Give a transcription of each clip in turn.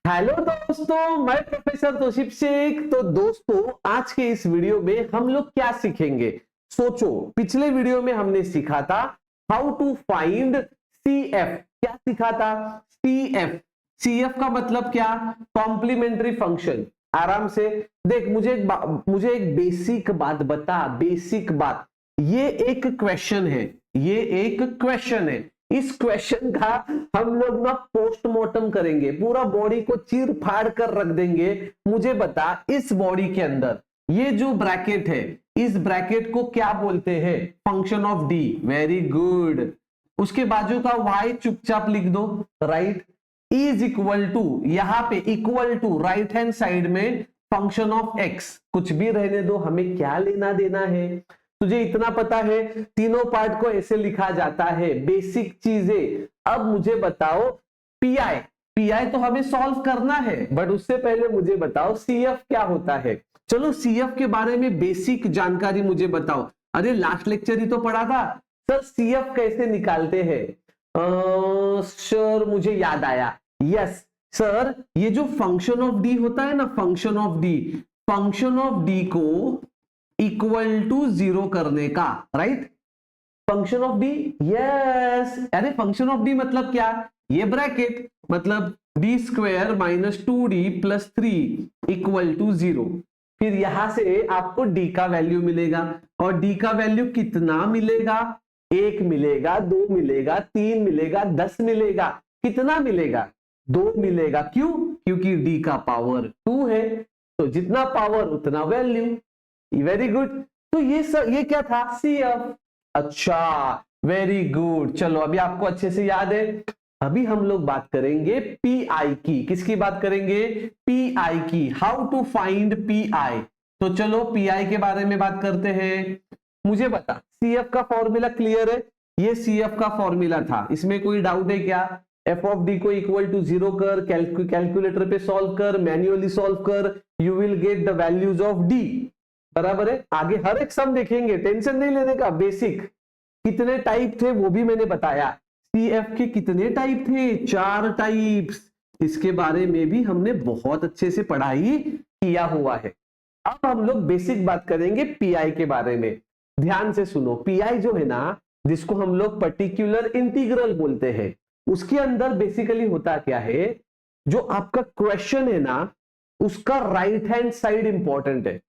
Hello दोस्तों, मैं professor Tausif Sheikh. तो दोस्तों, आज के इस वीडियो में हम लोग क्या सीखेंगे? सोचो, पिछले वीडियो में हमने सीखा था हाउ टू फाइंड सीएफ। क्या सीखा था? सीएफ। सीएफ का मतलब क्या? Complementary function. आराम से देख, मुझे एक बेसिक बात बता। बेसिक बात, ये एक क्वेश्चन है। ये एक क्वेश्चन है। इस क्वेश्चन का हम लोग ना पोस्टमार्टम करेंगे, पूरा बॉडी को चीर फाड़ कर रख देंगे। मुझे बता, इस बॉडी के अंदर ये जो ब्रैकेट है, इस ब्रैकेट को क्या बोलते हैं? Function of D. Very good. उसके बाजू का y चुपचाप लिख दो, राइट। इज इक्वल टू, यहां पे equal to right hand side में फंक्शन ऑफ x। कुछ भी रहने दो, हमें क्या लेना देना है। तुझे इतना पता है, तीनों पार्ट को ऐसे लिखा जाता है, बेसिक चीजें। अब मुझे बताओ पीआई। पीआई तो हमें सॉल्व करना है, बट उससे पहले मुझे बताओ सीएफ क्या होता है। चलो सीएफ के बारे में बेसिक जानकारी मुझे बताओ। अरे लास्ट लेक्चर ही तो पढ़ा था सर, सीएफ कैसे निकालते हैं। सर मुझे याद आया, यस सर, ये जो फंक्शन ऑफ डी होता है ना, function of D, function of D को इक्वल टू 0 करने का, right. Function of D, yes. अरे फंक्शन ऑफ डी मतलब क्या? ये ब्रैकेट मतलब D square minus 2d plus 3 equal to 0। फिर यहां से आपको डी का वैल्यू मिलेगा, और डी का वैल्यू कितना मिलेगा? 1 मिलेगा, 2 मिलेगा, 3 मिलेगा, 10 मिलेगा। कितना मिलेगा? 2 मिलेगा। क्यों? क्योंकि डी का पावर 2 है, तो जितना पावर उतना वैल्यू। Very good. तो ये क्या था? सीएफ। अच्छा, वेरी गुड। चलो अभी आपको अच्छे से याद है। अभी हम लोग बात करेंगे पीआई की। किसकी बात करेंगे? पीआई की। How to find pi. तो चलो पीआई के बारे में बात करते हैं। मुझे बता, सीएफ का फॉर्मूला क्लियर है? ये सीएफ का फॉर्मूला था, इसमें कोई डाउट है क्या? एफ ऑफ डी को इक्वल टू 0 कर, कैलकुलेटर पे सॉल्व कर, मैन्युअली सॉल्व कर, you will get the values of D. बराबर है। आगे हर एक सम देखेंगे, टेंशन नहीं लेने का। बेसिक कितने टाइप थे वो भी मैंने बताया। सीएफ के कितने टाइप थे? 4 टाइप्स। इसके बारे में भी हमने बहुत अच्छे से पढ़ाई किया हुआ है। अब हम लोग बेसिक बात करेंगे पीआई के बारे में। ध्यान से सुनो, पीआई जो है ना, जिसको हम लोग पर्टिकुलर इंटीग्रल बोलते हैं, उसके अंदर बेसिकली होता क्या है? जो आपका क्वेश्चन है ना, उसका राइट हैंड साइड इंपॉर्टेंट है।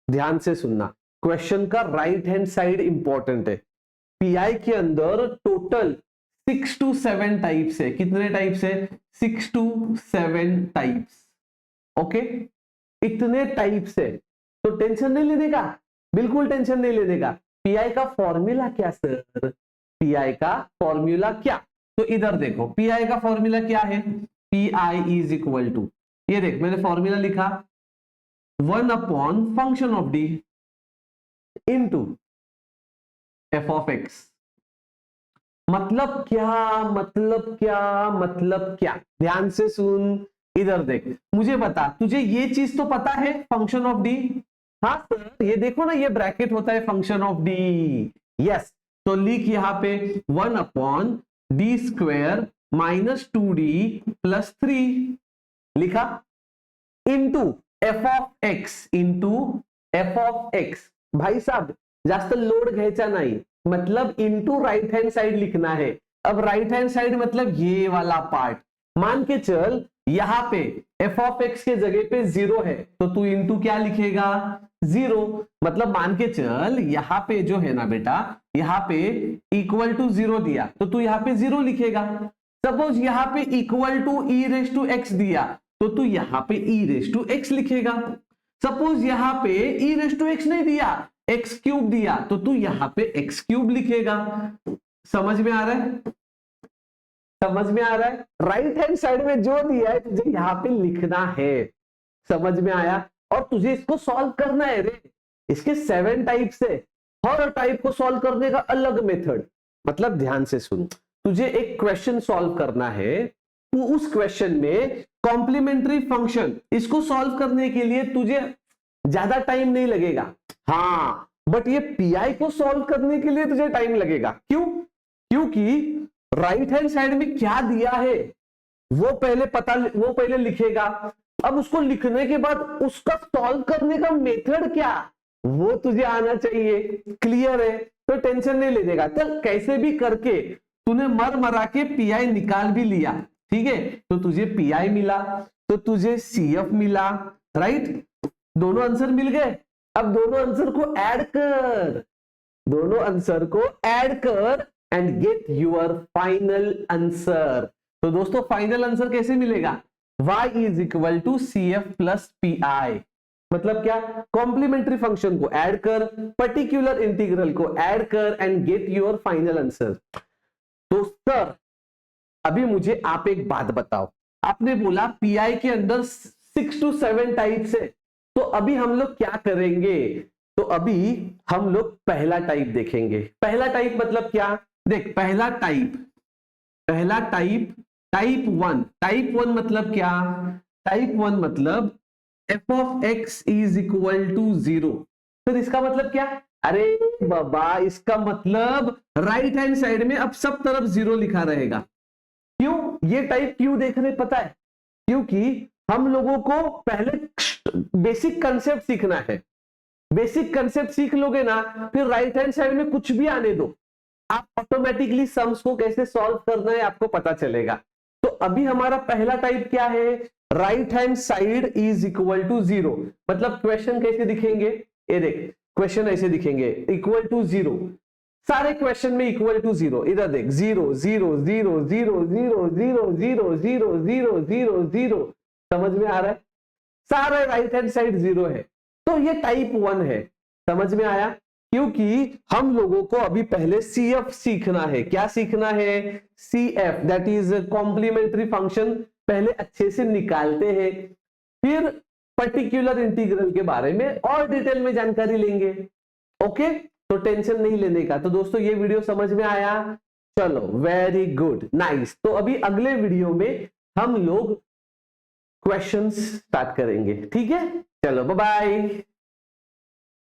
ध्यान से सुनना, क्वेश्चन का राइट हैंड साइड इंपॉर्टेंट है। पीआई के अंदर टोटल 6 to 7 टाइप्स है। कितने टाइप्स है? 6 to 7 टाइप्स। ओके, इतने टाइप्स है, तो टेंशन नहीं लेने का, बिल्कुल टेंशन नहीं लेने का। पीआई का फॉर्मूला क्या सर? पीआई का फॉर्मूला क्या? तो इधर देखो, पीआई का फॉर्मूला क्या है? पीआई इज इक्वल टू, ये देख मैंने फॉर्मूला लिखा, 1 upon function of D into F of x. मतलब क्या? मतलब क्या? मतलब क्या? ध्यान से सुन, इधर देख। मुझे बता, तुझे ये चीज तो पता है, फंक्शन ऑफ डी? हाँ सर, ये देखो ना, ये ब्रैकेट होता है फंक्शन ऑफ डी। यस, तो लिख यहां पे 1 upon D square minus 2d plus 3 लिखा, into F of x, into F of x. भाई साहब जास्त लोड घ्यायचा नाही, मतलब इंटू राइट हैंड साइड लिखना है। अब राइट हैंड साइड मतलब ये वाला पार्ट। मान के चल यहां पे एफ ऑफ एक्स के जगह पे 0 है, तो तू इंटू क्या लिखेगा? 0। मतलब मान के चल यहां पे जो है ना बेटा, यहां पे इक्वल टू 0 दिया, तो तू यहां पे 0 लिखेगा। सपोज यहां पे equal to E raise to X दिया, तो तू यहां पे ई रेस टू एक्स लिखेगा। सपोज यहां पे ई रेस टू एक्स नहीं दिया, एक्स क्यूब दिया, तो तू यहां पे एक्स क्यूब लिखेगा। समझ में आ रहा है? समझ में आ रहा है? राइट हैंड साइड में जो दिया है तुझे यहां पे लिखना है। समझ में आया? और तुझे इसको सॉल्व करना है रे। इसके 7 टाइप्स है, हर टाइप को सॉल्व करने का अलग मेथड। मतलब ध्यान से सुन, तुझे एक क्वेश्चन सॉल्व करना है, तो उस क्वेश्चन में कॉम्प्लीमेंट्री फंक्शन, इसको सॉल्व करने के लिए तुझे ज्यादा टाइम नहीं लगेगा। हाँ, बट ये पीआई को सॉल्व करने के लिए तुझे टाइम लगेगा। क्यों? क्योंकि राइट हैंड साइड में क्या दिया है? वो पहले लिखेगा। अब उसको लिखने के बाद उसका सॉल्व करने का मेथड क्या, वो तुझे आना चाहिए। क्लियर है? तो टेंशन नहीं लेने तो कैसे भी करके तूने मरा के पीआई निकाल भी लिया, ठीक है? तो तुझे पीआई मिला, तो तुझे सीएफ मिला, राइट? दोनों आंसर मिल गए। अब दोनों आंसर को ऐड कर and get your final answer. तो दोस्तों फाइनल आंसर कैसे मिलेगा? y is equal to C F plus P I. मतलब क्या? कॉम्प्लीमेंट्री फंक्शन को ऐड कर, पर्टिकुलर इंटीग्रल को ऐड कर and get your final answer. तो सर अभी मुझे आप एक बात बताओ, आपने बोला पीआई के अंदर 6 to 7 टाइप्स है, तो अभी हम लोग क्या करेंगे? तो अभी हम लोग पहला टाइप देखेंगे। पहला टाइप मतलब क्या? देख, पहला टाइप 1 मतलब क्या? टाइप 1 मतलब f of x is equal to 0। फिर इसका मतलब क्या? अरे बाबा, इसका मतलब राइट हैंड साइड में अब सब तरफ 0 लिखा रहेगा। क्यों ये टाइप क्यों देख रहे? पता है क्योंकि हम लोगों को पहले बेसिक कंसेप्ट सीखना है। बेसिक कंसेप्ट सीख लोगे ना, फिर राइट हैंड साइड में कुछ भी आने दो, आप ऑटोमेटिकली सम्स को कैसे सॉल्व करना है आपको पता चलेगा। तो अभी हमारा पहला टाइप क्या है? Right hand side is equal to 0। मतलब क्वेश्चन कैसे दिखेंगे? ये देख, क्वेश्चन ऐसे दिखेंगे, इक्वल टू 0। सारे क्वेश्चन में इक्वल टू 0। इधर देख, 0 0 0 0 0 0 0 0 0 0 0। समझ में आ रहा है? सारा राइट हैंड साइड 0 है। तो ये टाइप 1 है। समझ में आया? क्योंकि हम लोगों को अभी पहले सीएफ सीखना है। क्या सीखना है? CF, that is complementary function, पहले अच्छे से निकालते हैं, फिर पर्टिकुलर इंटीग्रल के बारे में और डिटेल में जानकारी लेंगे। ओके, तो टेंशन नहीं लेने का। तो दोस्तों ये वीडियो समझ में आया? चलो, वेरी गुड, नाइस। तो अभी अगले वीडियो में हम लोग क्वेश्चंस स्टार्ट करेंगे, ठीक है? चलो, बाय बाय।